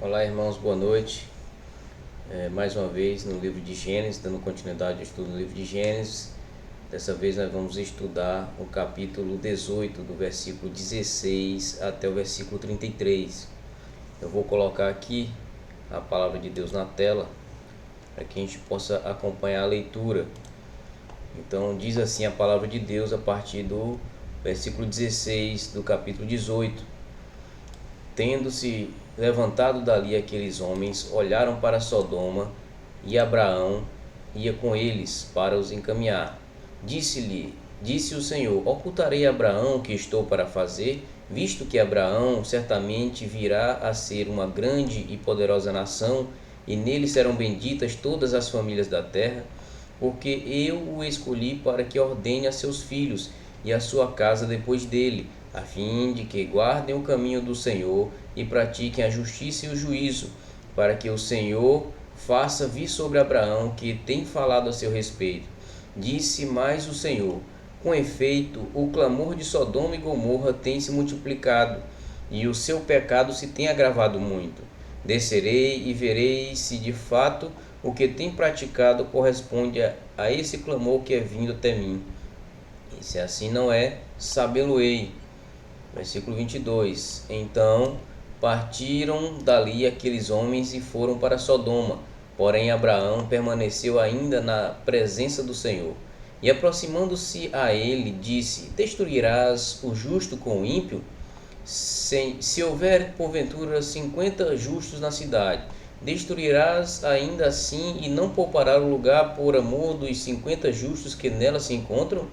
Olá, irmãos, boa noite. Mais uma vez no livro de Gênesis, dando continuidade ao estudo do livro de Gênesis. Dessa vez nós vamos estudar o capítulo 18, do versículo 16 até o versículo 33. Eu vou colocar aqui a palavra de Deus na tela, para que a gente possa acompanhar a leitura. Então diz assim a palavra de Deus a partir do versículo 16 do capítulo 18. Tendo-se levantado dali aqueles homens, olharam para Sodoma, e Abraão ia com eles para os encaminhar. Disse o Senhor: ocultarei a Abraão o que estou para fazer, visto que Abraão certamente virá a ser uma grande e poderosa nação, e nele serão benditas todas as famílias da terra, porque eu o escolhi para que ordene a seus filhos e a sua casa depois dele, a fim de que guardem o caminho do Senhor e pratiquem a justiça e o juízo, para que o Senhor faça vir sobre Abraão que tem falado a seu respeito. Disse mais o Senhor: com efeito, o clamor de Sodoma e Gomorra tem se multiplicado, e o seu pecado se tem agravado muito. Descerei e verei se de fato o que tem praticado corresponde a esse clamor que é vindo até mim. E se assim não é, sabê-lo-ei. Versículo 22. Então partiram dali aqueles homens e foram para Sodoma. Porém Abraão permaneceu ainda na presença do Senhor. E aproximando-se a ele, disse: destruirás o justo com o ímpio? Se houver porventura 50 justos na cidade, destruirás ainda assim e não poupará o lugar por amor dos 50 justos que nela se encontram?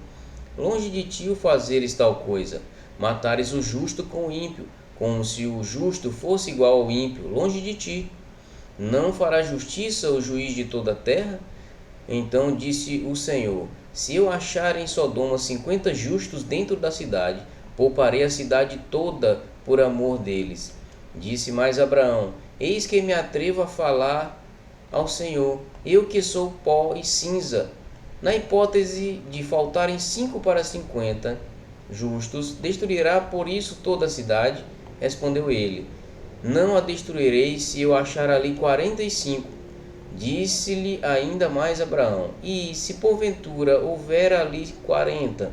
Longe de ti o fazeres tal coisa, matares o justo com o ímpio, como se o justo fosse igual ao ímpio, longe de ti. Não fará justiça o juiz de toda a terra? Então disse o Senhor: se eu achar em Sodoma 50 justos dentro da cidade, pouparei a cidade toda por amor deles. Disse mais Abraão: eis que me atrevo a falar ao Senhor, eu que sou pó e cinza. Na hipótese de faltarem 5 para 50 justos, destruirá por isso toda a cidade? Respondeu ele: não a destruirei se eu achar ali 45. Disse-lhe ainda mais Abraão: e se porventura houver ali 40?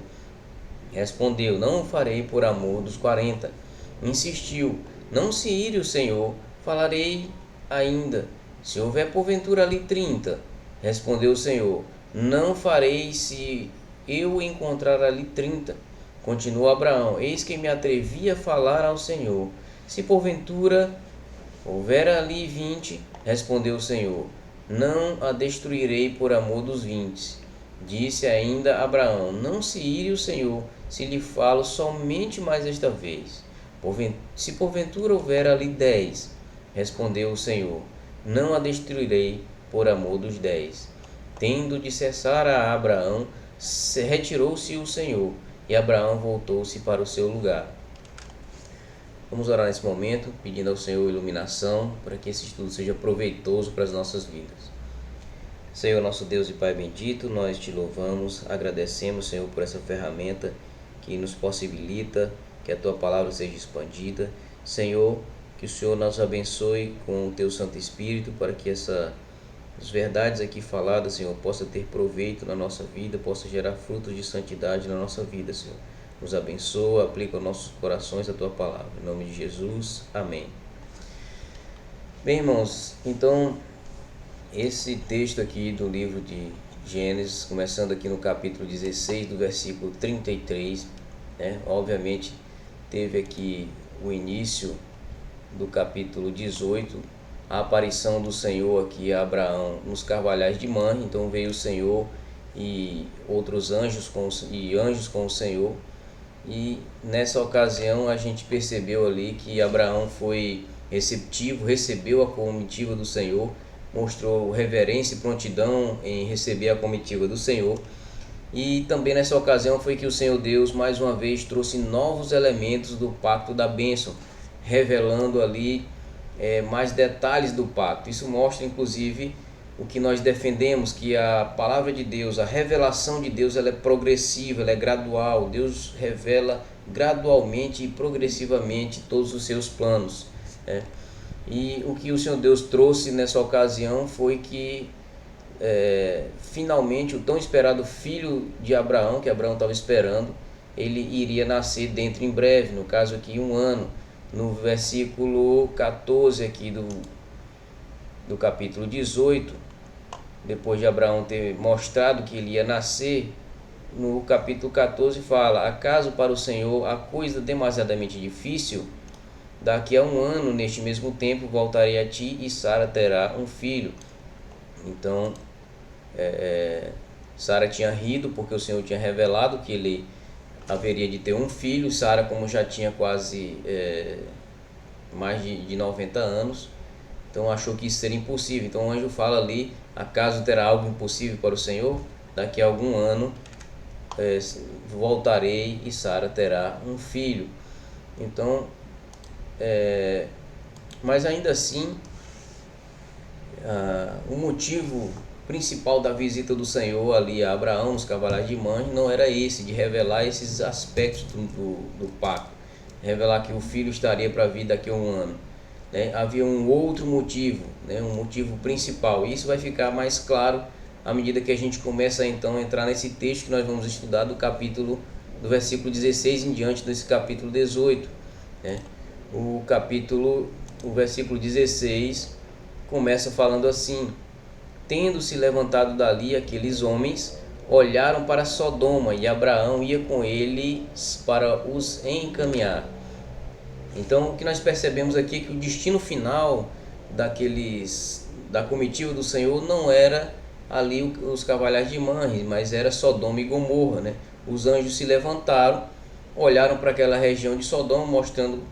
Respondeu: não o farei por amor dos 40. Insistiu: não se ire o Senhor, falarei ainda. Se houver porventura ali 30? Respondeu o Senhor: não farei se eu encontrar ali 30. Continuou Abraão: eis que me atrevi a falar ao Senhor. Se porventura houver ali 20, respondeu o Senhor: não a destruirei por amor dos 20. Disse ainda Abraão: não se ire o Senhor, se lhe falo somente mais esta vez. Se porventura houver ali 10, respondeu o Senhor: não a destruirei por amor dos 10. Tendo de cessar a Abraão, retirou-se o Senhor, e Abraão voltou-se para o seu lugar. Vamos orar nesse momento, pedindo ao Senhor iluminação, para que esse estudo seja proveitoso para as nossas vidas. Senhor, nosso Deus e Pai bendito, nós te louvamos, agradecemos, Senhor, por essa ferramenta que nos possibilita que a Tua palavra seja expandida. Senhor, que o Senhor nos abençoe com o Teu Santo Espírito, para que as verdades aqui faladas, Senhor, possa ter proveito na nossa vida, possa gerar frutos de santidade na nossa vida, Senhor. Nos abençoa, aplica aos nossos corações a Tua palavra. Em nome de Jesus, amém. Bem, irmãos, então esse texto aqui do livro de Gênesis, começando aqui no capítulo 16, do versículo 33, obviamente teve aqui o início do capítulo 18, a aparição do Senhor aqui a Abraão nos carvalhais de Mamre. Então veio o Senhor e outros anjos anjos com o Senhor, e nessa ocasião a gente percebeu ali que Abraão foi receptivo, recebeu a comitiva do Senhor, mostrou reverência e prontidão em receber a comitiva do Senhor. E também nessa ocasião foi que o Senhor Deus mais uma vez trouxe novos elementos do pacto da bênção, revelando ali mais detalhes do pacto. Isso mostra inclusive o que nós defendemos, que a palavra de Deus, a revelação de Deus, ela é progressiva, ela é gradual. Deus revela gradualmente e progressivamente todos os seus planos. E o que o Senhor Deus trouxe nessa ocasião foi que finalmente o tão esperado filho de Abraão, que Abraão estava esperando, ele iria nascer dentro em breve, no caso aqui 1 ano. No versículo 14 aqui do capítulo 18, depois de Abraão ter mostrado que ele ia nascer, no capítulo 14 fala: acaso para o Senhor a coisa demasiadamente difícil? Daqui a 1 ano, neste mesmo tempo, voltarei a ti e Sara terá um filho. Então, Sara tinha rido porque o Senhor tinha revelado que ele haveria de ter um filho. Sara, como já tinha quase mais de 90 anos, então achou que isso seria impossível. Então o anjo fala ali: acaso terá algo impossível para o Senhor? Daqui a algum ano voltarei e Sara terá um filho. Então, mas ainda assim, o motivo principal da visita do Senhor ali a Abraão nos cavaleiros de Manre não era esse, de revelar esses aspectos do pacto, revelar que o filho estaria para vir daqui a 1 ano. Havia um outro motivo, um motivo principal, e isso vai ficar mais claro à medida que a gente começa então a entrar nesse texto que nós vamos estudar do versículo 16 em diante desse capítulo 18. O versículo 16 começa falando assim: tendo-se levantado dali aqueles homens, olharam para Sodoma, e Abraão ia com eles para os encaminhar. Então o que nós percebemos aqui é que o destino final da comitiva do Senhor não era ali os cavaleiros de Manre, mas era Sodoma e Gomorra. Os anjos se levantaram, olharam para aquela região de Sodoma, mostrando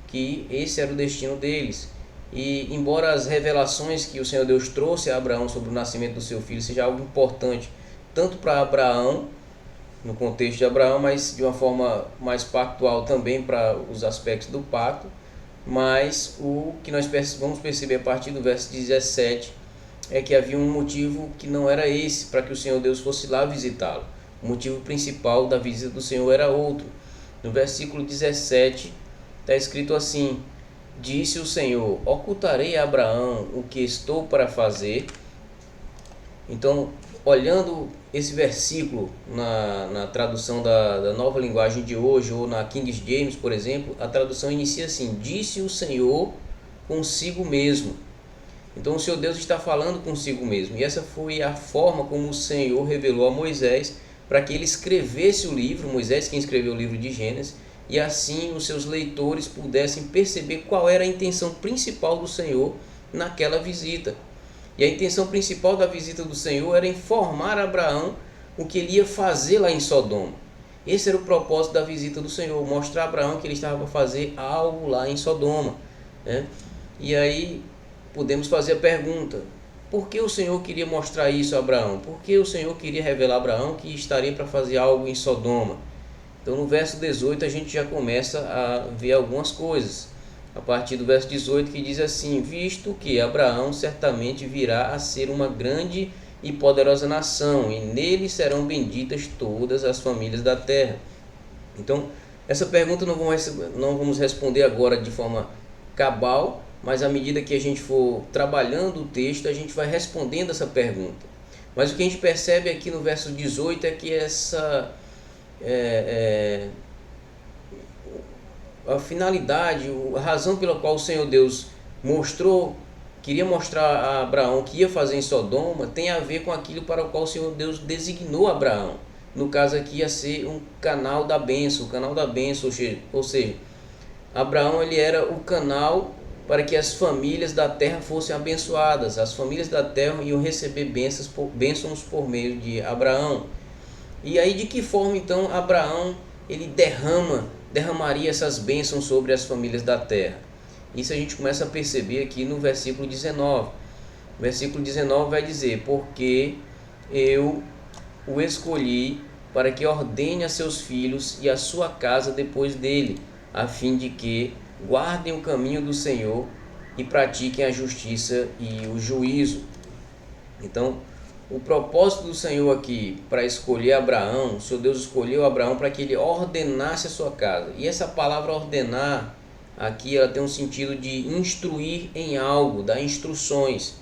que esse era o destino deles. E embora as revelações que o Senhor Deus trouxe a Abraão sobre o nascimento do seu filho seja algo importante, tanto para Abraão, no contexto de Abraão, mas de uma forma mais pactual também para os aspectos do pacto, mas o que nós vamos perceber a partir do verso 17 é que havia um motivo que não era esse, para que o Senhor Deus fosse lá visitá-lo. O motivo principal da visita do Senhor era outro. No versículo 17 está escrito assim: disse o Senhor: ocultarei a Abraão o que estou para fazer. Então, olhando esse versículo na tradução da Nova Linguagem de hoje, ou na King James, por exemplo, a tradução inicia assim: disse o Senhor consigo mesmo. Então o Senhor Deus está falando consigo mesmo, e essa foi a forma como o Senhor revelou a Moisés para que ele escrevesse o livro. Moisés quem escreveu o livro de Gênesis, e assim os seus leitores pudessem perceber qual era a intenção principal do Senhor naquela visita. E a intenção principal da visita do Senhor era informar a Abraão o que ele ia fazer lá em Sodoma. Esse era o propósito da visita do Senhor, mostrar a Abraão que ele estava para fazer algo lá em Sodoma. E aí podemos fazer a pergunta: por que o Senhor queria mostrar isso a Abraão? Por que o Senhor queria revelar a Abraão que estaria para fazer algo em Sodoma? Então no verso 18 a gente já começa a ver algumas coisas. A partir do verso 18, que diz assim: visto que Abraão certamente virá a ser uma grande e poderosa nação, e nele serão benditas todas as famílias da terra. Então essa pergunta não vamos responder agora de forma cabal, mas à medida que a gente for trabalhando o texto, a gente vai respondendo essa pergunta. Mas o que a gente percebe aqui no verso 18 é que a finalidade, a razão pela qual o Senhor Deus queria mostrar a Abraão que ia fazer em Sodoma, tem a ver com aquilo para o qual o Senhor Deus designou Abraão. No caso aqui ia ser um canal da bênção, ou seja, Abraão ele era o canal para que as famílias da terra fossem abençoadas. As famílias da terra iam receber bênçãos por meio de Abraão. E aí de que forma então Abraão ele derramaria essas bênçãos sobre as famílias da terra? Isso a gente começa a perceber aqui no versículo 19. O versículo 19 vai dizer: porque eu o escolhi para que ordene a seus filhos e a sua casa depois dele, a fim de que guardem o caminho do Senhor e pratiquem a justiça e o juízo. Então, o propósito do Senhor aqui para escolher Abraão, o Senhor Deus escolheu Abraão para que ele ordenasse a sua casa. E essa palavra ordenar aqui ela tem um sentido de instruir em algo, dar instruções.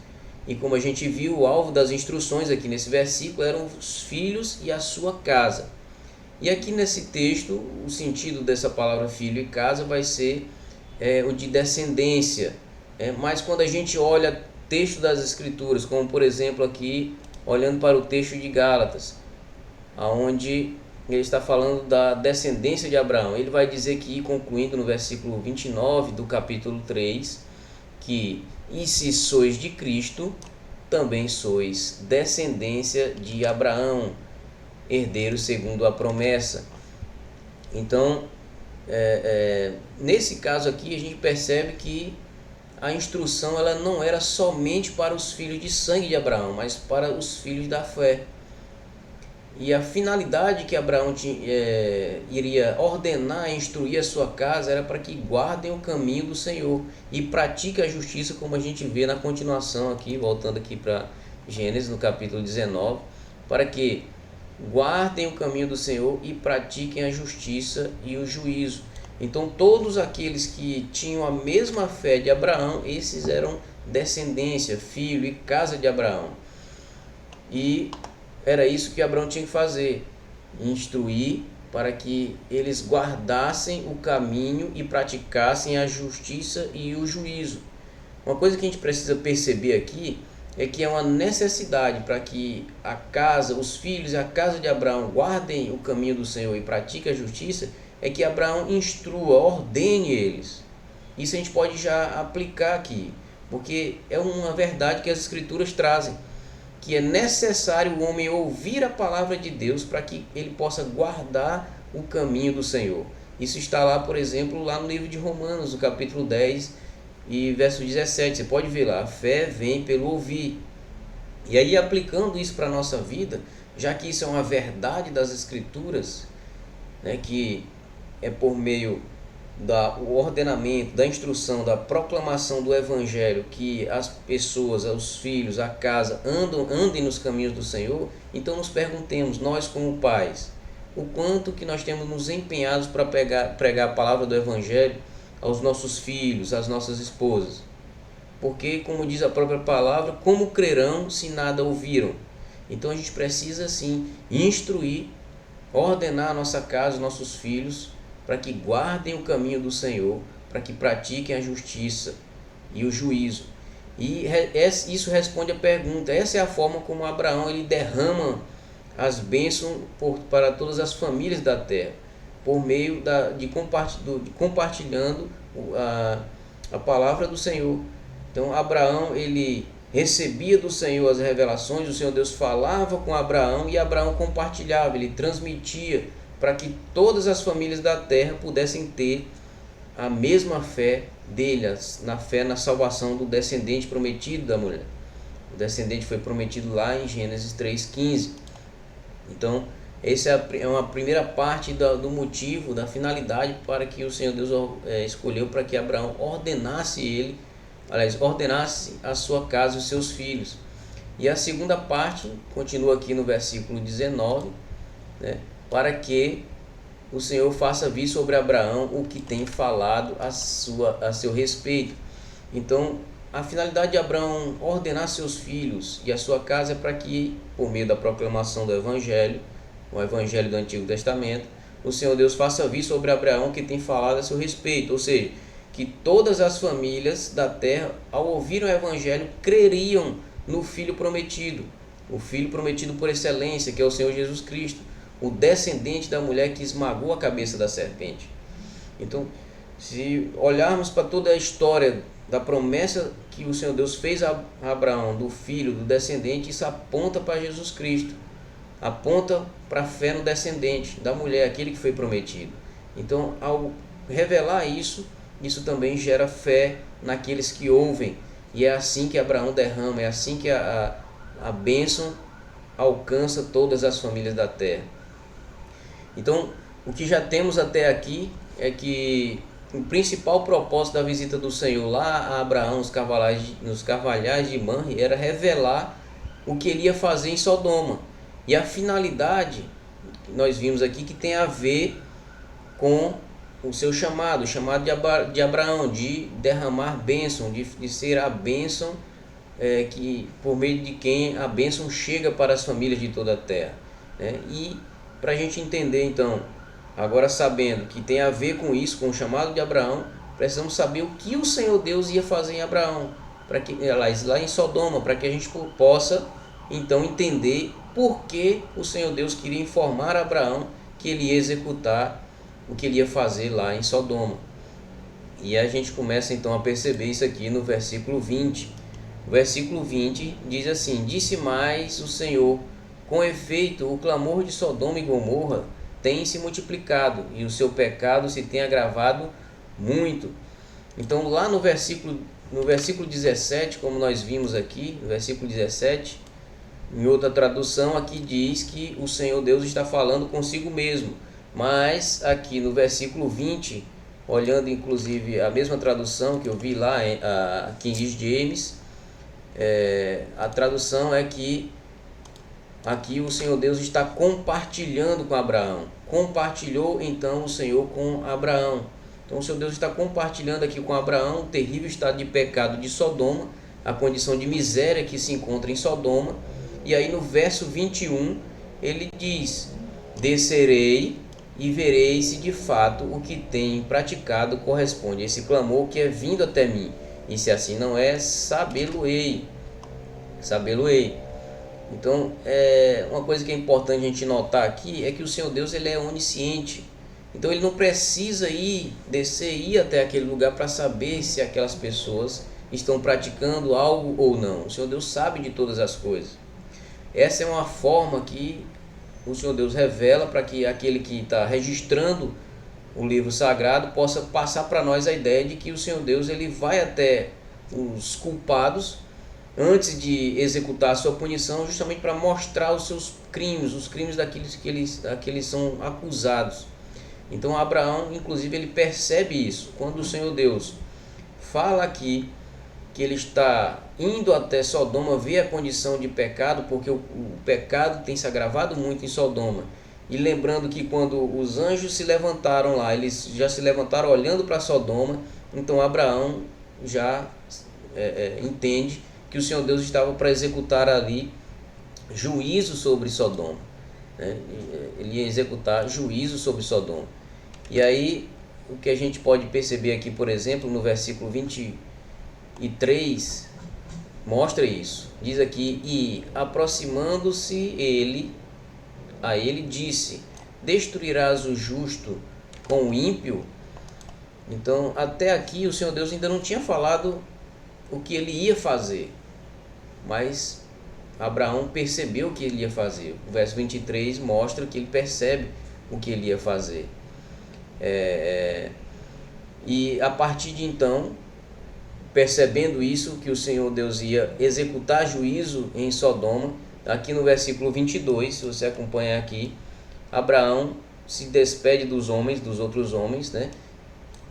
E como a gente viu, o alvo das instruções aqui nesse versículo eram os filhos e a sua casa. E aqui nesse texto, o sentido dessa palavra filho e casa vai ser o de descendência. Mas quando a gente olha texto das Escrituras, como por exemplo aqui, olhando para o texto de Gálatas, onde ele está falando da descendência de Abraão, ele vai dizer que, concluindo no versículo 29 do capítulo 3, que e se sois de Cristo, também sois descendência de Abraão, herdeiro segundo a promessa. Então, nesse caso aqui, a gente percebe que a instrução ela não era somente para os filhos de sangue de Abraão, mas para os filhos da fé. E a finalidade que Abraão iria ordenar e instruir a sua casa era para que guardem o caminho do Senhor e pratiquem a justiça, como a gente vê na continuação aqui, voltando aqui para Gênesis, no capítulo 19, para que guardem o caminho do Senhor e pratiquem a justiça e o juízo. Então todos aqueles que tinham a mesma fé de Abraão, esses eram descendência, filho e casa de Abraão. E era isso que Abraão tinha que fazer, instruir para que eles guardassem o caminho e praticassem a justiça e o juízo. Uma coisa que a gente precisa perceber aqui é que é uma necessidade para que a casa, os filhos e a casa de Abraão guardem o caminho do Senhor e pratiquem a justiça, é que Abraão instrua, ordene eles. Isso a gente pode já aplicar aqui, porque é uma verdade que as Escrituras trazem, que é necessário o homem ouvir a palavra de Deus para que ele possa guardar o caminho do Senhor. Isso está lá, por exemplo, lá no livro de Romanos, no capítulo 10 e verso 17. Você pode ver lá, a fé vem pelo ouvir. E aí, aplicando isso para a nossa vida, já que isso é uma verdade das Escrituras, né, que é por meio do ordenamento, da instrução, da proclamação do Evangelho, que as pessoas, os filhos, a casa andem nos caminhos do Senhor. Então nos perguntemos, nós como pais, o quanto que nós temos nos empenhados para pregar a palavra do Evangelho aos nossos filhos, às nossas esposas. Porque, como diz a própria palavra, como crerão se nada ouviram? Então a gente precisa sim instruir, ordenar a nossa casa, os nossos filhos, para que guardem o caminho do Senhor, para que pratiquem a justiça e o juízo. E isso responde à pergunta. Essa é a forma como Abraão ele derrama as bênçãos para todas as famílias da terra, por meio de compartilhando a palavra do Senhor. Então Abraão ele recebia do Senhor as revelações, o Senhor Deus falava com Abraão e Abraão compartilhava, ele transmitia, para que todas as famílias da terra pudessem ter a mesma fé dele, na fé na salvação do descendente prometido da mulher. O descendente foi prometido lá em Gênesis 3,15. Então, essa é uma primeira parte do motivo, da finalidade para que o Senhor Deus escolheu para que Abraão ordenasse a sua casa e os seus filhos. E a segunda parte continua aqui no versículo 19, né? Para que o Senhor faça vir sobre Abraão o que tem falado a seu respeito. Então, a finalidade de Abraão ordenar seus filhos e a sua casa é para que, por meio da proclamação do Evangelho, o Evangelho do Antigo Testamento, o Senhor Deus faça vir sobre Abraão o que tem falado a seu respeito. Ou seja, que todas as famílias da terra, ao ouvir o Evangelho, creriam no Filho prometido. O Filho prometido por excelência, que é o Senhor Jesus Cristo, o descendente da mulher que esmagou a cabeça da serpente. Então, se olharmos para toda a história da promessa que o Senhor Deus fez a Abraão, do filho, do descendente, isso aponta para Jesus Cristo, aponta para a fé no descendente da mulher, aquele que foi prometido. Então, ao revelar isso também gera fé naqueles que ouvem, e é assim que Abraão derrama, é assim que a bênção alcança todas as famílias da terra. Então, o que já temos até aqui é que o principal propósito da visita do Senhor lá a Abraão, nos carvalhais de Manre, era revelar o que ele ia fazer em Sodoma. E a finalidade, nós vimos aqui, que tem a ver com o seu chamado, o chamado de Abraão, de derramar bênção, de ser a bênção que por meio de quem a bênção chega para as famílias de toda a terra, né? E para a gente entender então, agora sabendo que tem a ver com isso, com o chamado de Abraão, precisamos saber o que o Senhor Deus ia fazer em Abraão, para que lá em Sodoma, para que a gente possa então entender por que o Senhor Deus queria informar a Abraão que ele ia executar o que ele ia fazer lá em Sodoma. E a gente começa então a perceber isso aqui no versículo 20. O versículo 20 diz assim: Disse mais o Senhor: Com efeito, o clamor de Sodoma e Gomorra tem se multiplicado, e o seu pecado se tem agravado muito. Então lá no versículo 17, como nós vimos aqui, no versículo 17, em outra tradução aqui diz que o Senhor Deus está falando consigo mesmo. Mas aqui no versículo 20, olhando inclusive a mesma tradução que eu vi lá, a King James, a tradução é que aqui o Senhor Deus está compartilhando com Abraão. Compartilhou então o Senhor com Abraão. Então o Senhor Deus está compartilhando aqui com Abraão o terrível estado de pecado de Sodoma, a condição de miséria que se encontra em Sodoma. E aí no verso 21 ele diz: Descerei e verei se de fato o que tem praticado corresponde a esse clamor que é vindo até mim. E se assim não é, sabê-lo-ei. Então, uma coisa que é importante a gente notar aqui é que o Senhor Deus ele é onisciente. Então ele não precisa ir até aquele lugar para saber se aquelas pessoas estão praticando algo ou não. O Senhor Deus sabe de todas as coisas. Essa é uma forma que o Senhor Deus revela para que aquele que está registrando o livro sagrado possa passar para nós a ideia de que o Senhor Deus ele vai até os culpados antes de executar a sua punição, justamente para mostrar os seus crimes, os crimes daqueles que eles são acusados. Então Abraão, inclusive, ele percebe isso. Quando o Senhor Deus fala aqui que ele está indo até Sodoma ver a condição de pecado, porque o pecado tem se agravado muito em Sodoma. E lembrando que quando os anjos se levantaram lá, eles já se levantaram olhando para Sodoma, então Abraão já entende que o Senhor Deus estava para executar ali juízo sobre Sodoma, né? Ele ia executar juízo sobre Sodoma. E aí o que a gente pode perceber aqui, por exemplo, no versículo 23, mostra isso. Diz aqui: E aproximando-se a ele disse: Destruirás o justo com o ímpio? Então até aqui o Senhor Deus ainda não tinha falado o que ele ia fazer, mas Abraão percebeu o que ele ia fazer. O verso 23 mostra que ele percebe o que ele ia fazer. E a partir de então, percebendo isso, que o Senhor Deus ia executar juízo em Sodoma, aqui no versículo 22, se você acompanhar aqui, Abraão se despede dos outros homens, né?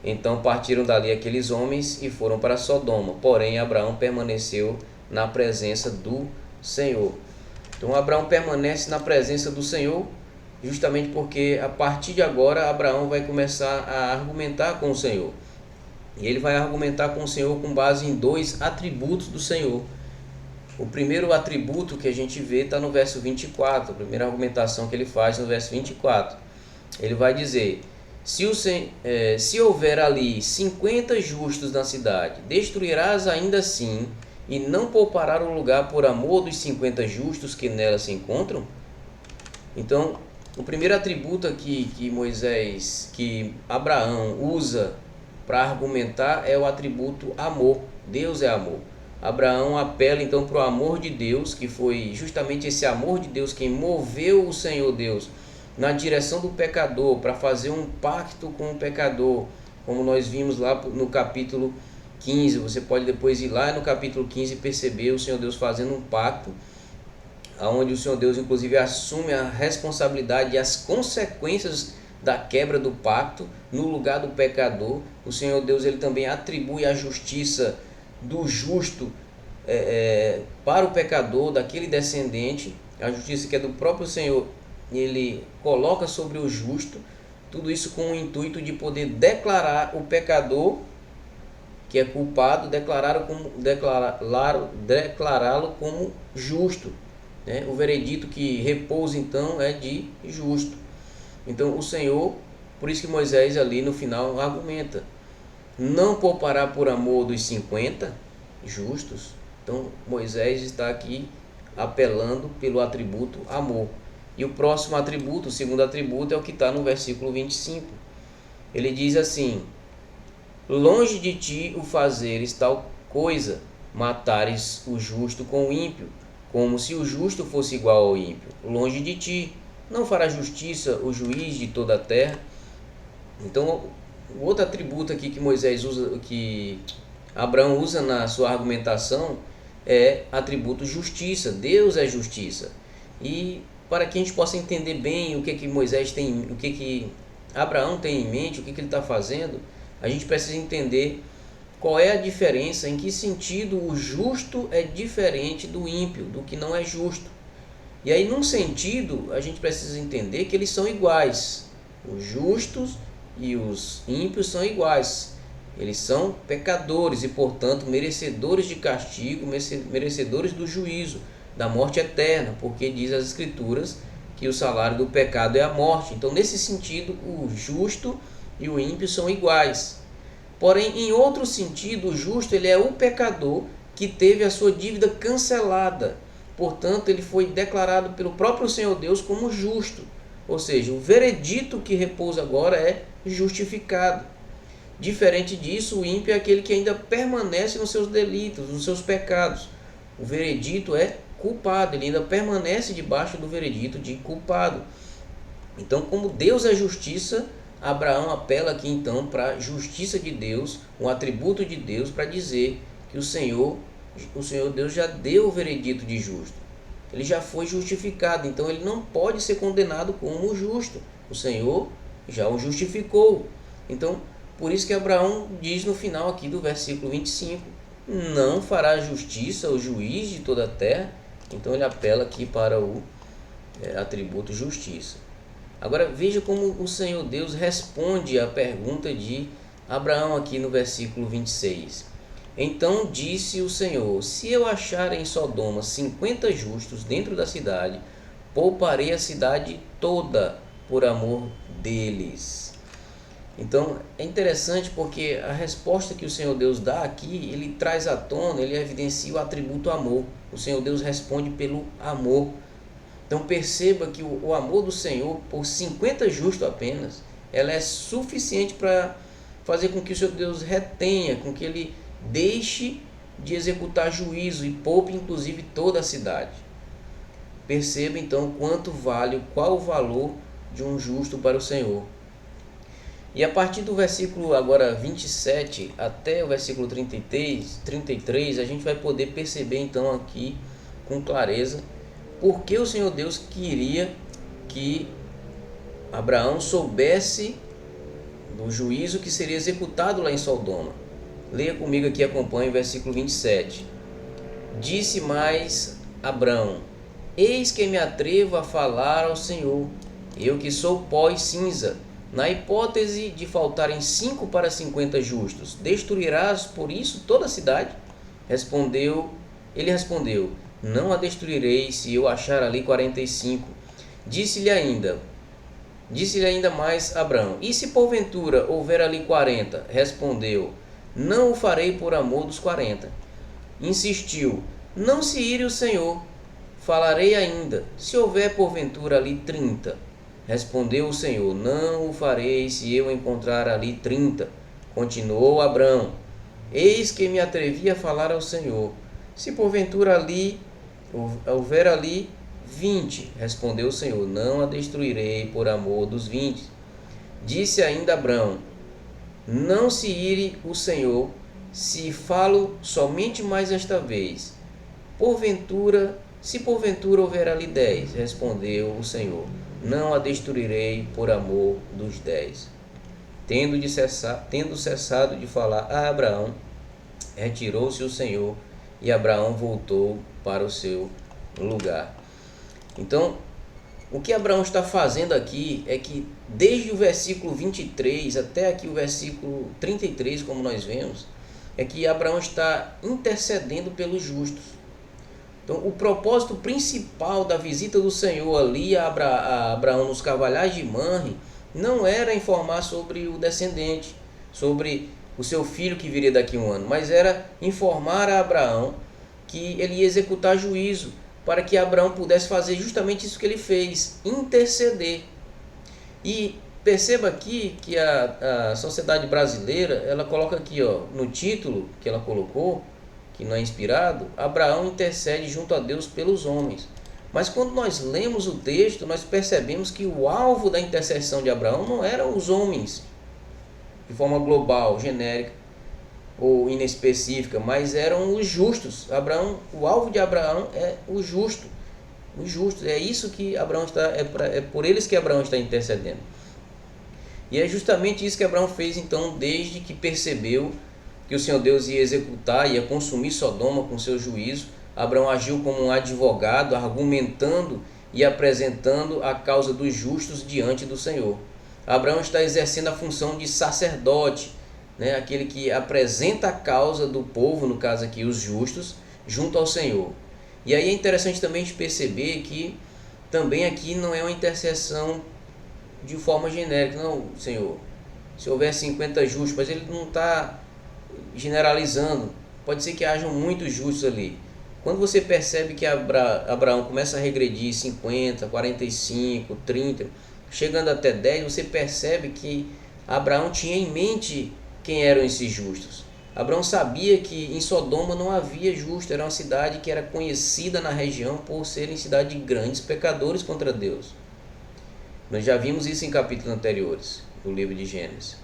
Então partiram dali aqueles homens e foram para Sodoma. Porém, Abraão permaneceu na presença do Senhor. Então, Abraão permanece na presença do Senhor, justamente porque a partir de agora, Abraão vai começar a argumentar com o Senhor. E ele vai argumentar com o Senhor com base em dois atributos do Senhor. O primeiro atributo que a gente vê está no verso 24, a primeira argumentação que ele faz no verso 24. Ele vai dizer: se houver ali 50 justos na cidade, destruirás ainda assim, e não pouparás o lugar por amor dos 50 justos que nela se encontram? Então, o primeiro atributo aqui que Abraão usa para argumentar é o atributo amor. Deus é amor. Abraão apela então para o amor de Deus, que foi justamente esse amor de Deus quem moveu o Senhor Deus na direção do pecador, para fazer um pacto com o pecador, como nós vimos lá no capítulo 15. Você pode depois ir lá no capítulo 15 e perceber o Senhor Deus fazendo um pacto, onde o Senhor Deus inclusive assume a responsabilidade e as consequências da quebra do pacto no lugar do pecador. O Senhor Deus ele também atribui a justiça do justo para o pecador, daquele descendente, a justiça que é do próprio Senhor, ele coloca sobre o justo Tudo isso com o intuito de poder declarar o pecador que é culpado, declará-lo como justo, né? O veredito que repousa então é de justo. Então o Senhor, por isso que Moisés ali no final argumenta, não poupará por amor dos 50 justos. Então Moisés está aqui apelando pelo atributo amor. E o próximo atributo, o segundo atributo, é o que está no versículo 25. Ele diz assim: longe de ti o fazeres tal coisa, matares o justo com o ímpio, como se o justo fosse igual ao ímpio. Longe de ti, não fará justiça o juiz de toda a terra. Então, o outro atributo aqui que Moisés usa, que Abraão usa na sua argumentação, é atributo justiça. Deus é justiça. E para que a gente possa entender bem o que Moisés tem, o que Abraão tem em mente, o que ele está fazendo, a gente precisa entender qual é a diferença, em que sentido o justo é diferente do ímpio, do que não é justo. E aí, num sentido, a gente precisa entender que eles são iguais. Os justos e os ímpios são iguais. Eles são pecadores e, portanto, merecedores de castigo, merecedores do juízo, da morte eterna, porque diz as Escrituras que o salário do pecado é a morte. Então, nesse sentido, o justo e o ímpio são iguais. Porém, em outro sentido, o justo ele é o pecador que teve a sua dívida cancelada. Portanto, ele foi declarado pelo próprio Senhor Deus como justo. Ou seja, o veredito que repousa agora é justificado. Diferente disso, o ímpio é aquele que ainda permanece nos seus delitos, nos seus pecados. O veredito é culpado, ele ainda permanece debaixo do veredito de culpado. Então, como Deus é justiça, Abraão apela aqui então para a justiça de Deus, um atributo de Deus, para dizer que o Senhor Deus já deu o veredito de justo. Ele já foi justificado, então ele não pode ser condenado como justo. O Senhor já o justificou. Então, por isso que Abraão diz no final aqui do versículo 25, não fará justiça o juiz de toda a terra. Então ele apela aqui para o atributo justiça. Agora veja como o Senhor Deus responde à pergunta de Abraão aqui no versículo 26. Então disse o Senhor, se eu achar em Sodoma 50 justos dentro da cidade, pouparei a cidade toda por amor deles. Então é interessante porque a resposta que o Senhor Deus dá aqui, ele traz à tona, ele evidencia o atributo amor. O Senhor Deus responde pelo amor. Então perceba que o amor do Senhor por 50 justos apenas, ela é suficiente para fazer com que o Senhor Deus retenha, com que ele deixe de executar juízo e poupe inclusive toda a cidade. Perceba então qual o valor de um justo para o Senhor. E a partir do versículo agora 27 até o versículo 33, a gente vai poder perceber então aqui com clareza porque o Senhor Deus queria que Abraão soubesse do juízo que seria executado lá em Sodoma. Leia comigo aqui, acompanhe o versículo 27. Disse mais Abraão, eis que me atrevo a falar ao Senhor, eu que sou pó e cinza, na hipótese de faltarem 5 para 50 justos, destruirás por isso toda a cidade? Ele respondeu, não a destruirei se eu achar ali 45. Disse-lhe ainda mais Abraão, e se porventura houver ali 40? Respondeu, não o farei por amor dos 40. Insistiu, não se ire o Senhor, falarei ainda, se houver porventura ali 30. Respondeu o Senhor, não o farei se eu encontrar ali 30. Continuou Abraão, eis que me atrevi a falar ao Senhor, se porventura houver ali 20, respondeu o Senhor, não a destruirei por amor dos 20. Disse ainda Abraão, não se ire o Senhor, se falo somente mais esta vez. Se porventura houver ali 10, respondeu o Senhor, não a destruirei por amor dos 10. Tendo cessado de falar a Abraão, retirou-se o Senhor e Abraão voltou para o seu lugar. Então, O que Abraão está fazendo aqui é que desde o versículo 23 até aqui o versículo 33, como nós vemos, é que Abraão está intercedendo pelos justos. Então, o propósito principal da visita do Senhor ali a Abraão nos Carvalhais de Manre não era informar sobre o descendente, sobre o seu filho que viria daqui a um ano, mas era informar a Abraão que ele ia executar juízo, para que Abraão pudesse fazer justamente isso que ele fez, interceder. E perceba aqui que a sociedade brasileira, ela coloca aqui, no título que ela colocou, que não é inspirado, Abraão intercede junto a Deus pelos homens. Mas quando nós lemos o texto, nós percebemos que o alvo da intercessão de Abraão não eram os homens, de forma global, genérica ou inespecífica, mas eram os justos. O alvo de Abraão é o justo. Os justos, é isso que Abraão está, é por eles que Abraão está intercedendo. E é justamente isso que Abraão fez então, desde que percebeu que o Senhor Deus ia executar, ia consumir Sodoma com seu juízo. Abraão agiu como um advogado, argumentando e apresentando a causa dos justos diante do Senhor. Abraão está exercendo a função de sacerdote, aquele que apresenta a causa do povo, no caso aqui os justos, junto ao Senhor. E aí é interessante também de perceber que também aqui não é uma intercessão de forma genérica. Não, Senhor, se houver 50 justos, mas ele não está generalizando. Pode ser que hajam muitos justos ali. Quando você percebe que Abraão começa a regredir 50, 45, 30, chegando até 10, você percebe que Abraão tinha em mente quem eram esses justos. Abraão sabia que em Sodoma não havia justo, era uma cidade que era conhecida na região por serem cidade de grandes pecadores contra Deus. Nós já vimos isso em capítulos anteriores do livro de Gênesis.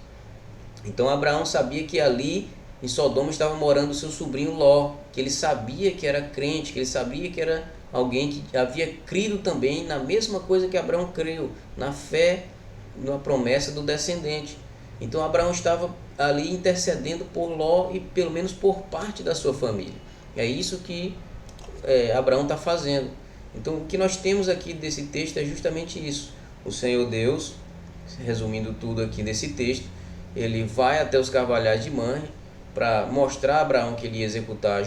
Então Abraão sabia que ali em Sodoma estava morando seu sobrinho Ló, que ele sabia que era crente, que ele sabia que era alguém que havia crido também na mesma coisa que Abraão creu, na fé, na promessa do descendente. Então Abraão estava ali intercedendo por Ló e pelo menos por parte da sua família. É isso que Abraão está fazendo. Então o que nós temos aqui desse texto é justamente isso. O Senhor Deus, resumindo tudo aqui desse texto, ele vai até os Carvalhais de Manre para mostrar a Abraão que ele ia executar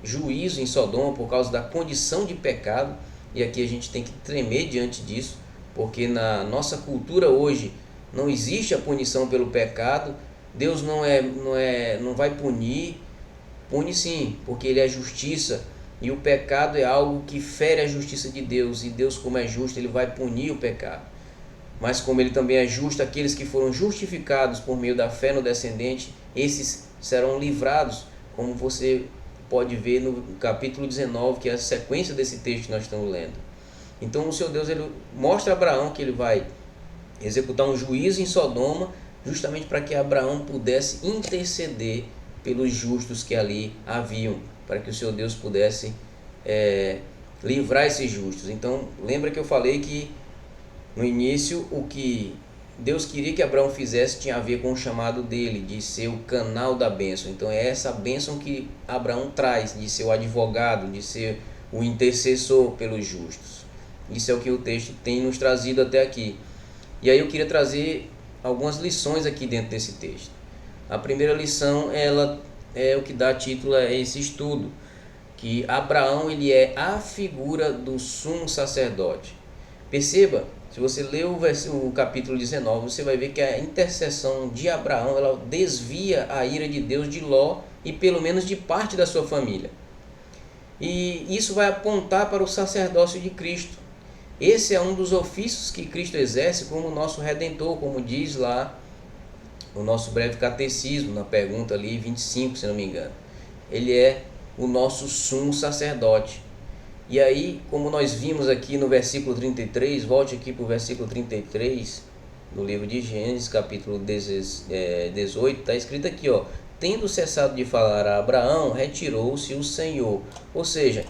juízo em Sodoma por causa da condição de pecado. E aqui a gente tem que tremer diante disso, porque na nossa cultura hoje não existe a punição pelo pecado. Deus não vai punir, pune sim, porque ele é justiça, e o pecado é algo que fere a justiça de Deus, e Deus, como é justo, ele vai punir o pecado. Mas como ele também é justo, aqueles que foram justificados por meio da fé no descendente, esses serão livrados, como você pode ver no capítulo 19, que é a sequência desse texto que nós estamos lendo. Então o Senhor Deus, ele mostra a Abraão que ele vai executar um juízo em Sodoma, justamente para que Abraão pudesse interceder pelos justos que ali haviam, para que o Senhor Deus pudesse livrar esses justos. Então lembra que eu falei que no início o que Deus queria que Abraão fizesse tinha a ver com o chamado dele, de ser o canal da bênção. Então é essa bênção que Abraão traz, de ser o advogado, de ser o intercessor pelos justos. Isso é o que o texto tem nos trazido até aqui. E aí eu queria trazer algumas lições aqui dentro desse texto. A primeira lição, ela é o que dá título a esse estudo, que Abraão, ele é a figura do sumo sacerdote. Perceba, se você ler o capítulo 19, você vai ver que a intercessão de Abraão, ela desvia a ira de Deus de Ló e pelo menos de parte da sua família. E isso vai apontar para o sacerdócio de Cristo. Esse é um dos ofícios que Cristo exerce como nosso Redentor, como diz lá no nosso breve catecismo, na pergunta ali 25, se não me engano. Ele é o nosso sumo sacerdote. E aí, como nós vimos aqui no versículo 33, volte aqui para o versículo 33, no livro de Gênesis, capítulo 18, está escrito aqui, tendo cessado de falar a Abraão, retirou-se o Senhor. Ou seja,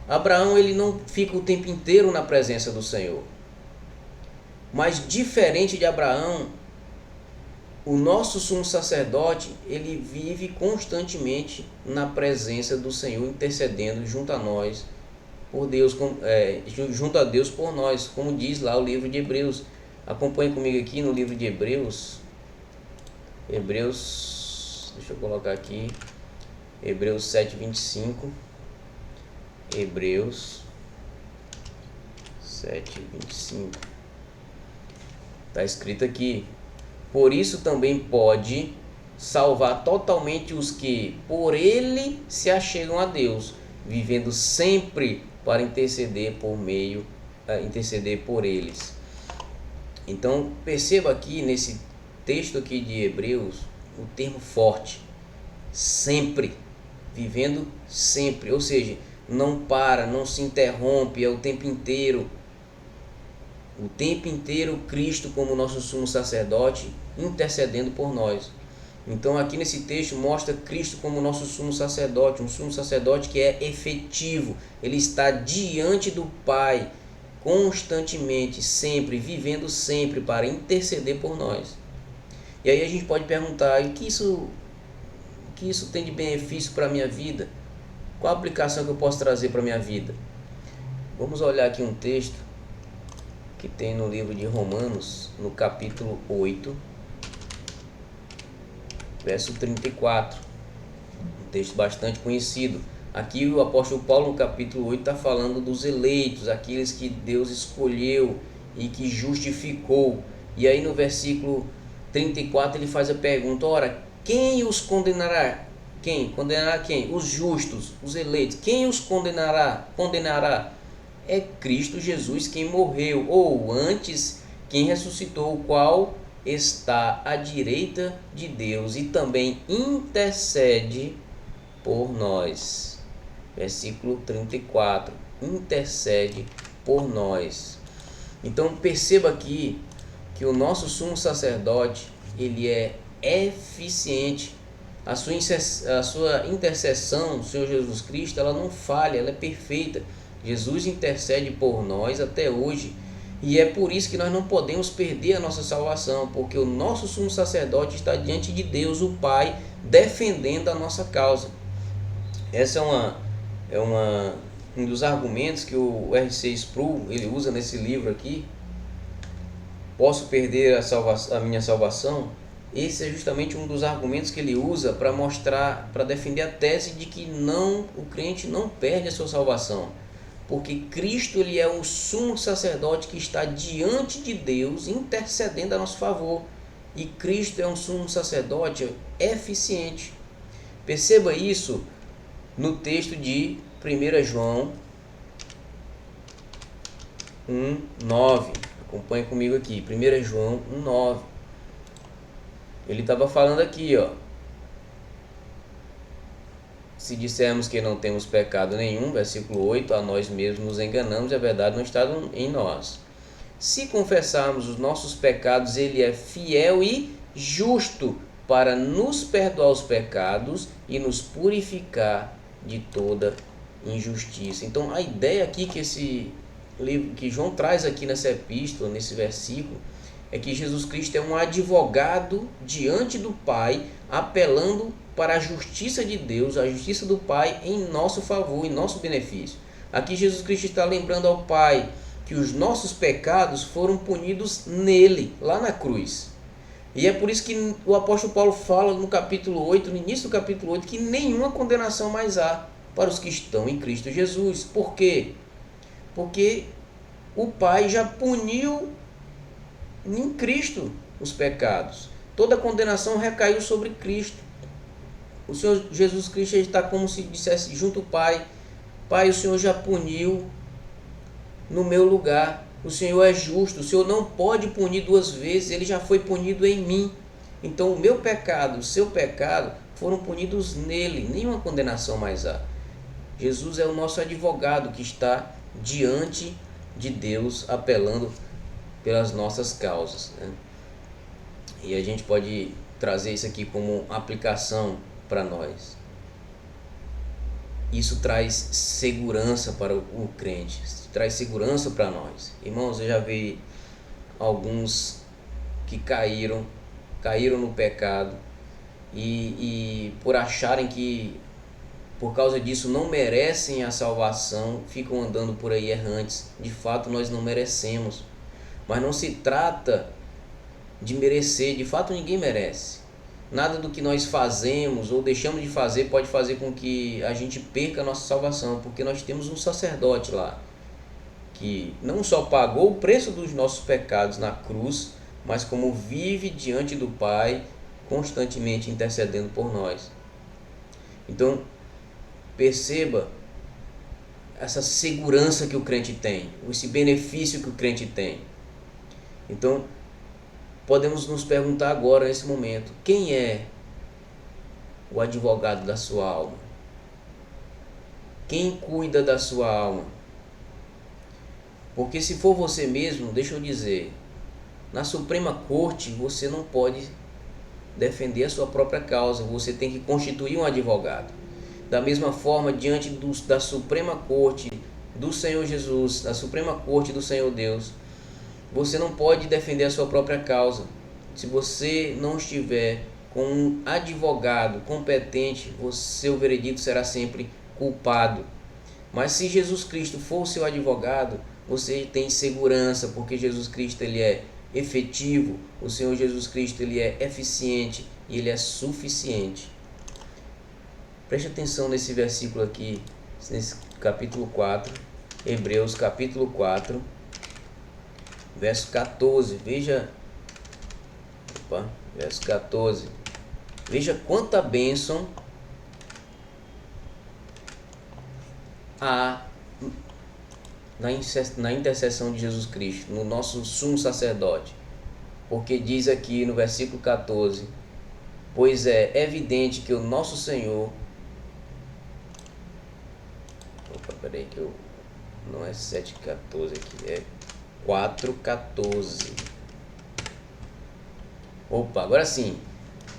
Abraão, ele não fica o tempo inteiro na presença do Senhor. Mas diferente de Abraão, o nosso sumo sacerdote, ele vive constantemente na presença do Senhor, intercedendo junto a nós por Deus, junto a Deus por nós, como diz lá o livro de Hebreus. Acompanhe comigo aqui no livro de Hebreus. Deixa eu colocar aqui, Hebreus 7:25. Hebreus 7:25. Está escrito aqui: por isso também pode salvar totalmente os que por ele se achegam a Deus, vivendo sempre para interceder por eles. Então perceba aqui nesse texto aqui de Hebreus o termo forte: sempre, vivendo sempre, ou seja, não para, não se interrompe, é o tempo inteiro. O tempo inteiro Cristo como nosso sumo sacerdote intercedendo por nós. Então aqui nesse texto mostra Cristo como nosso sumo sacerdote, um sumo sacerdote que é efetivo. Ele está diante do Pai constantemente, sempre, vivendo sempre para interceder por nós. E aí a gente pode perguntar: o que isso tem de benefício para a minha vida? Qual a aplicação que eu posso trazer para a minha vida? Vamos olhar aqui um texto que tem no livro de Romanos, no capítulo 8, verso 34. Um texto bastante conhecido. Aqui o apóstolo Paulo, no capítulo 8, está falando dos eleitos, aqueles que Deus escolheu e que justificou. E aí no versículo 34 ele faz a pergunta: ora, quem os condenará? Quem? Condenará quem? Os justos, os eleitos. Quem os condenará? Condenará. É Cristo Jesus quem morreu, ou antes, quem ressuscitou, o qual está à direita de Deus e também intercede por nós. Versículo 34. Intercede por nós. Então perceba aqui que o nosso sumo sacerdote, ele é eficiente. A sua intercessão, o Senhor Jesus Cristo, ela não falha, ela é perfeita. Jesus intercede por nós até hoje. E é por isso que nós não podemos perder a nossa salvação, porque o nosso sumo sacerdote está diante de Deus, o Pai, defendendo a nossa causa. Essa é um dos argumentos que o R.C. Sproul ele usa nesse livro aqui. Posso perder a minha salvação? Esse é justamente um dos argumentos que ele usa para mostrar, para defender a tese de que o crente não perde a sua salvação. Porque Cristo ele é o sumo sacerdote que está diante de Deus intercedendo a nosso favor. E Cristo é um sumo sacerdote eficiente. Perceba isso no texto de 1 João 1:9. Acompanhe comigo aqui, 1 João 1:9. Ele estava falando aqui, ó: se dissermos que não temos pecado nenhum, versículo 8, a nós mesmos nos enganamos e a verdade não está em nós. Se confessarmos os nossos pecados, ele é fiel e justo para nos perdoar os pecados e nos purificar de toda injustiça. Então a ideia aqui que esse livro, que João traz aqui nessa epístola, nesse versículo, é que Jesus Cristo é um advogado diante do Pai, apelando para a justiça de Deus, a justiça do Pai em nosso favor, em nosso benefício. Aqui Jesus Cristo está lembrando ao Pai que os nossos pecados foram punidos nele, lá na cruz. E é por isso que o apóstolo Paulo fala no capítulo 8, no início do capítulo 8, que nenhuma condenação mais há para os que estão em Cristo Jesus. Por quê? Porque o Pai já puniu em Cristo os pecados. Toda a condenação recaiu sobre Cristo. O Senhor Jesus Cristo está como se dissesse junto ao Pai: Pai, o Senhor já puniu no meu lugar. O Senhor é justo, o Senhor não pode punir duas vezes, ele já foi punido em mim. Então o meu pecado, o seu pecado foram punidos nele, nenhuma condenação mais há. Jesus é o nosso advogado que está diante de Deus apelando pelas nossas causas, né? E a gente pode trazer isso aqui como aplicação para nós. Isso traz segurança para o crente, traz segurança para nós. Irmãos, eu já vi alguns que caíram no pecado e por por causa disso não merecem a salvação, ficam andando por aí errantes. De fato, nós não merecemos. Mas não se trata de merecer, de fato ninguém merece. Nada do que nós fazemos ou deixamos de fazer pode fazer com que a gente perca a nossa salvação, porque nós temos um sacerdote lá, que não só pagou o preço dos nossos pecados na cruz, mas como vive diante do Pai, constantemente intercedendo por nós. Então, perceba essa segurança que o crente tem, esse benefício que o crente tem. Então, podemos nos perguntar agora, nesse momento, quem é o advogado da sua alma? Quem cuida da sua alma? Porque se for você mesmo, deixa eu dizer, na Suprema Corte você não pode defender a sua própria causa, você tem que constituir um advogado. Da mesma forma, diante da Suprema Corte do Senhor Jesus, da Suprema Corte do Senhor Deus, você não pode defender a sua própria causa. Se você não estiver com um advogado competente, seu veredito será sempre culpado. Mas se Jesus Cristo for o seu advogado, você tem segurança, porque Jesus Cristo ele é efetivo, o Senhor Jesus Cristo ele é eficiente e ele é suficiente. Preste atenção nesse versículo aqui, nesse capítulo 4, Hebreus capítulo 4, verso 14, verso 14, veja quanta bênção há na intercessão de Jesus Cristo, no nosso sumo sacerdote, porque diz aqui no versículo 14, pois é evidente que o nosso Senhor, não é 7,14 aqui, é 4,14. Agora sim.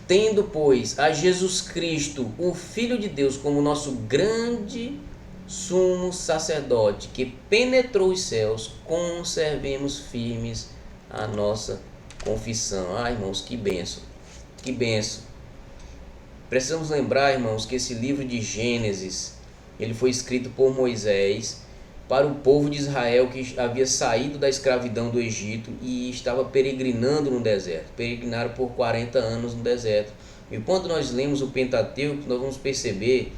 Tendo, pois, a Jesus Cristo, o Filho de Deus, como nosso grande sumo sacerdote, que penetrou os céus, conservemos firmes a nossa confissão. Irmãos, que bênção, que bênção. Precisamos lembrar, irmãos, que esse livro de Gênesis, ele foi escrito por Moisés para o povo de Israel que havia saído da escravidão do Egito e estava peregrinando no deserto. Peregrinaram por 40 anos no deserto. E quando nós lemos o Pentateuco, nós vamos perceber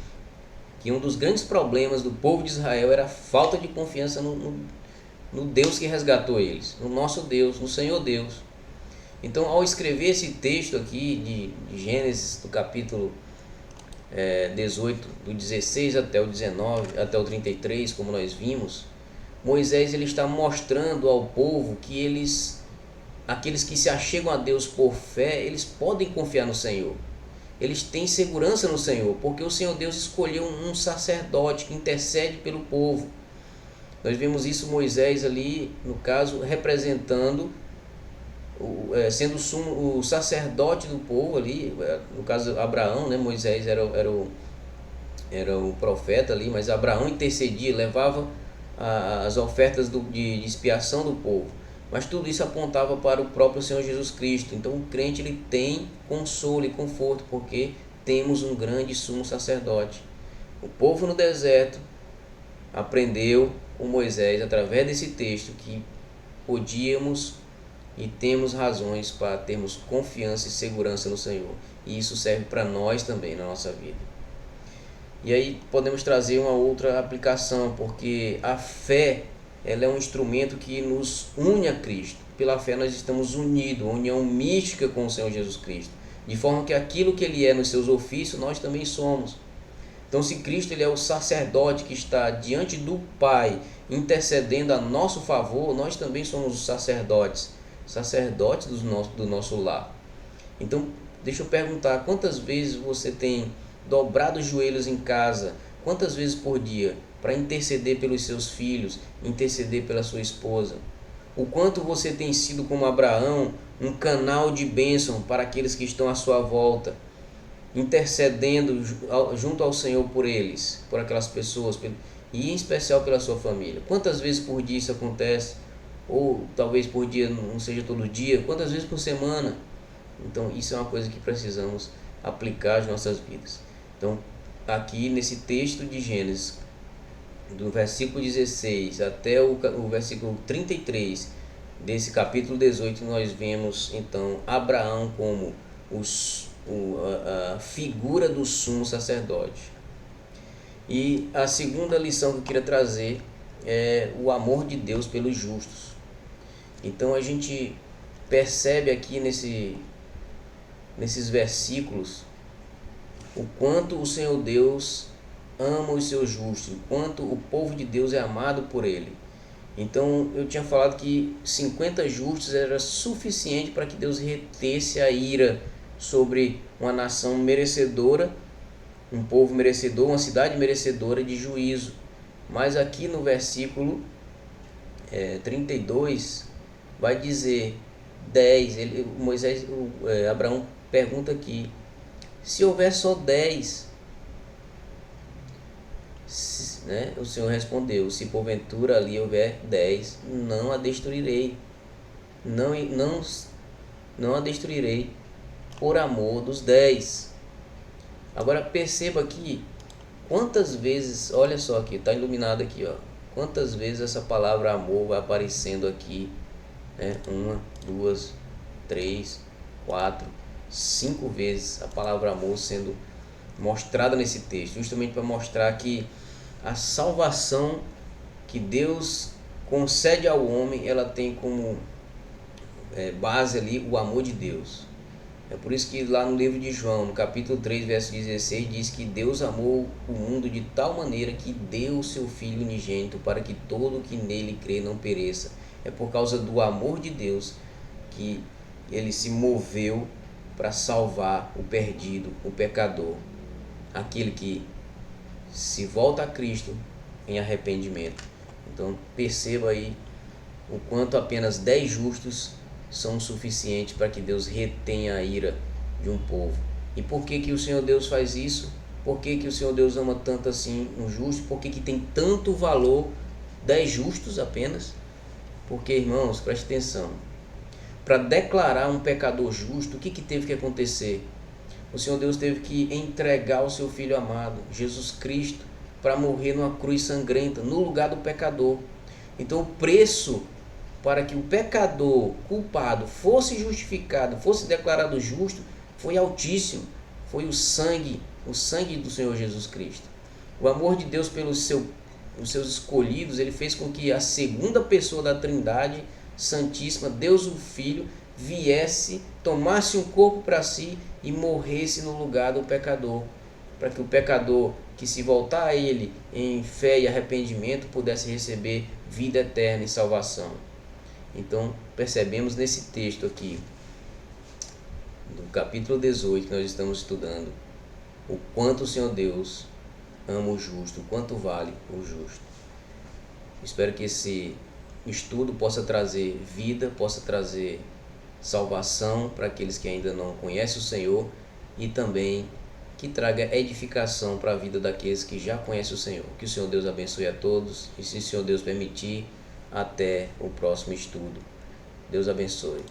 que um dos grandes problemas do povo de Israel era a falta de confiança no Deus que resgatou eles, no nosso Deus, no Senhor Deus. Então, ao escrever esse texto aqui de Gênesis, do capítulo 18, do 16 até o 19, até o 33, como nós vimos, Moisés ele está mostrando ao povo que aqueles que se achegam a Deus por fé, eles podem confiar no Senhor. Eles têm segurança no Senhor, porque o Senhor Deus escolheu um sacerdote que intercede pelo povo. Nós vemos isso Moisés ali, no caso, representando, sendo o sacerdote do povo ali, no caso Abraão, né? Moisés era o profeta ali, mas Abraão intercedia, levava as ofertas de expiação do povo. Mas tudo isso apontava para o próprio Senhor Jesus Cristo. Então o crente ele tem consolo e conforto, porque temos um grande sumo sacerdote. O povo no deserto aprendeu com Moisés, através desse texto, que podíamos e temos razões para termos confiança e segurança no Senhor. E isso serve para nós também na nossa vida. E aí podemos trazer uma outra aplicação, porque a fé ela é um instrumento que nos une a Cristo. Pela fé nós estamos unidos, uma união mística com o Senhor Jesus Cristo. De forma que aquilo que Ele é nos seus ofícios, nós também somos. Então, se Cristo ele é o sacerdote que está diante do Pai, intercedendo a nosso favor, nós também somos os sacerdotes do nosso lar. Então, deixa eu perguntar, quantas vezes você tem dobrado os joelhos em casa, quantas vezes por dia, para interceder pelos seus filhos, interceder pela sua esposa? O quanto você tem sido como Abraão, um canal de bênção para aqueles que estão à sua volta, intercedendo junto ao Senhor por eles, por aquelas pessoas, e em especial pela sua família. Quantas vezes por dia isso acontece? Ou talvez por dia, não seja todo dia, quantas vezes por semana? Então isso é uma coisa que precisamos aplicar às nossas vidas. Então aqui nesse texto de Gênesis, do versículo 16 até o versículo 33 desse capítulo 18, nós vemos então Abraão como a figura do sumo sacerdote. E a segunda lição que eu queria trazer é o amor de Deus pelos justos. Então a gente percebe aqui nesses versículos o quanto o Senhor Deus ama os seus justos, o quanto o povo de Deus é amado por Ele. Então eu tinha falado que 50 justos era suficiente para que Deus retesse a ira sobre uma nação merecedora, um povo merecedor, uma cidade merecedora de juízo. Mas aqui no versículo 32 vai dizer 10, Abraão pergunta aqui, se houver só 10, né? O Senhor respondeu, se porventura ali houver 10, não a destruirei, não a destruirei por amor dos 10. Agora perceba aqui quantas vezes, olha só aqui, está iluminado aqui, ó, quantas vezes essa palavra amor vai aparecendo aqui, né? 1, 2, 3, 4, 5 vezes a palavra amor sendo mostrada nesse texto, justamente para mostrar que a salvação que Deus concede ao homem, ela tem como base ali o amor de Deus. É por isso que lá no livro de João, no capítulo 3, verso 16, diz que Deus amou o mundo de tal maneira que deu o seu Filho unigênito para que todo que nele crê não pereça. É por causa do amor de Deus que ele se moveu para salvar o perdido, o pecador, aquele que se volta a Cristo em arrependimento. Então perceba aí o quanto apenas 10 justos são suficientes para que Deus retenha a ira de um povo. E por que o Senhor Deus faz isso? Por que o Senhor Deus ama tanto assim um justo? Por que tem tanto valor 10 justos apenas? Porque, irmãos, preste atenção, para declarar um pecador justo, o que teve que acontecer? O Senhor Deus teve que entregar o seu Filho amado, Jesus Cristo, para morrer numa cruz sangrenta, no lugar do pecador. Então o preço para que o pecador culpado fosse justificado, fosse declarado justo, foi altíssimo. Foi o sangue do Senhor Jesus Cristo. O amor de Deus pelos seus escolhidos, ele fez com que a segunda pessoa da Trindade Santíssima, Deus o Filho, viesse, tomasse um corpo para si e morresse no lugar do pecador, para que o pecador que se voltar a ele em fé e arrependimento pudesse receber vida eterna e salvação. Então percebemos nesse texto aqui, do capítulo 18 que nós estamos estudando, o quanto o Senhor Deus ama o justo, o quanto vale o justo. Espero que esse estudo possa trazer vida, possa trazer salvação para aqueles que ainda não conhecem o Senhor e também que traga edificação para a vida daqueles que já conhecem o Senhor. Que o Senhor Deus abençoe a todos e, se o Senhor Deus permitir, até o próximo estudo. Deus abençoe.